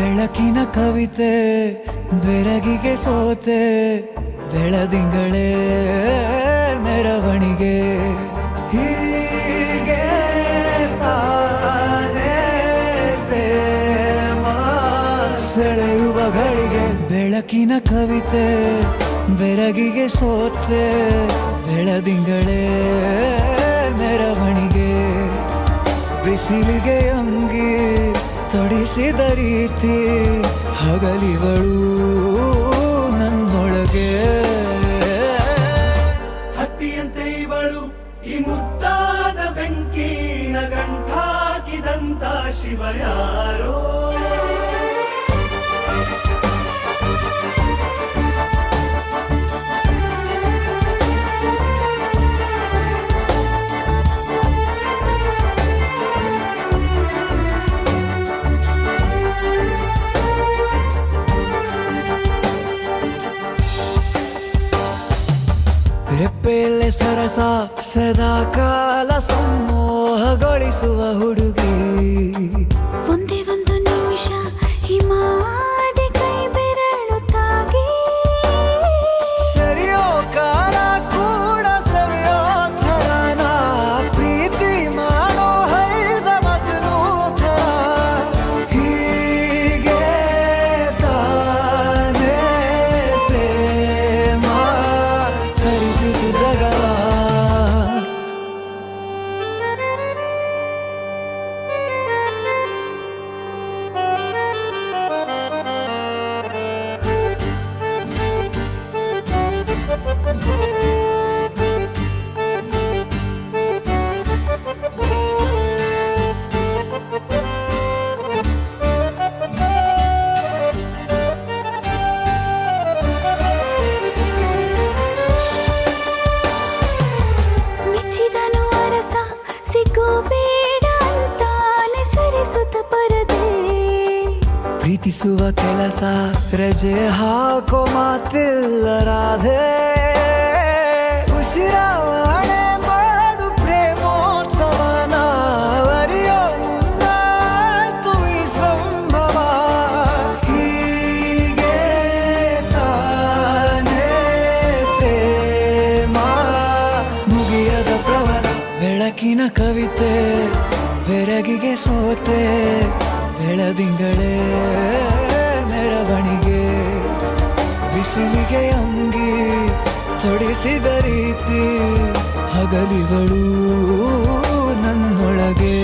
ಬೆಳಕಿನ ಕವಿತೆ ಬೆರಗಿಗೆ ಸೋತೆ ಬೆಳದಿಂಗಳೇ ಮೆರವಣಿಗೆ ಹೀಗೆ ತಾನೇ ಪ್ರೇಮ ಸೆಳೆಯುವ ಗಳಿಗೆ ಬೆಳಕಿನ ಕವಿತೆ ಬೆರಗಿಗೆ ಸೋತೆ ಬೆಳದಿಂಗಳೇ ಮೆರವಣಿಗೆ ಬಿಸಿಲಿಗೆ ಅಂಗಿ ತೊಡಿಸಿದ ರೀತಿ ಹಗಲಿಗಳು ನನ್ನೊಳಗೆ ಹತ್ತಿಯಂತೆ ಇವಳು ಈ ಮುದ್ದಾದ ಬೆಂಕಿನ ಗಂಟಾಕಿದಂತ ಶಿವ ಯಾರೋ ರೆಪ್ಪೆಯಲ್ಲೇ ಸರಸ ಸದಾ ಕಾಲ ಸಂಮೋಹಗೊಳಿಸುವ ಹುಡುಗಿ ಒಂದೇ ಒಂದು ನಿಮಿಷ ಹಿಮಾದಿ ಕೈ ಬೆರಳು ತಾಗಿ ಸರಿಯೋ ಕಾಲ ಕೂಡ ಸವಿಯೋ ಥರನ ಪ್ರೀತಿ ಮಾಡೋ ಹೈದ ಮಜನು ಥರ ಹೀಗೆ ತಾನೇ ಪ್ರೇಮ ಸರಿಸಿತು ಜಗವ ಮೆಚ್ಚಿದನು ಅರಸ ಸಿಗೋ ಬೇಡ ಅಂತಾನೆ ಸರಿಸುತ್ತ ಪರದೆ ಪ್ರೀತಿಸುವ ಕೆಲಸ ರಜೆ ಹಾಕೋ ಮಾತಿಲ್ಲ ರಾಧೆ ಉಸಿರಾವಣೆ ಮಾಡು ಪ್ರೇಮೋತ್ಸವನ ಅರಿಯೋ ಮುಂದಾಯ್ತು ಈ ಸಂಭವ ಹೀಗೆ ತಾನೇ ಪ್ರೇಮ ಮುಗಿಯದ ಪ್ರವರ ಬೆಳಕಿನ ಕವಿತೆ ಬೆರಗಿಗೆ ಸೋತೆ ಬೆಳದಿಂಗಳೇ ಮೆರವಣಿಗೆ ಬಿಸಿಲಿಗೆ ಅಂಗಿ ತೊಡಿಸಿದ ರೀತಿ ಹಗಲಿಗಳು ನನ್ನೊಳಗೆ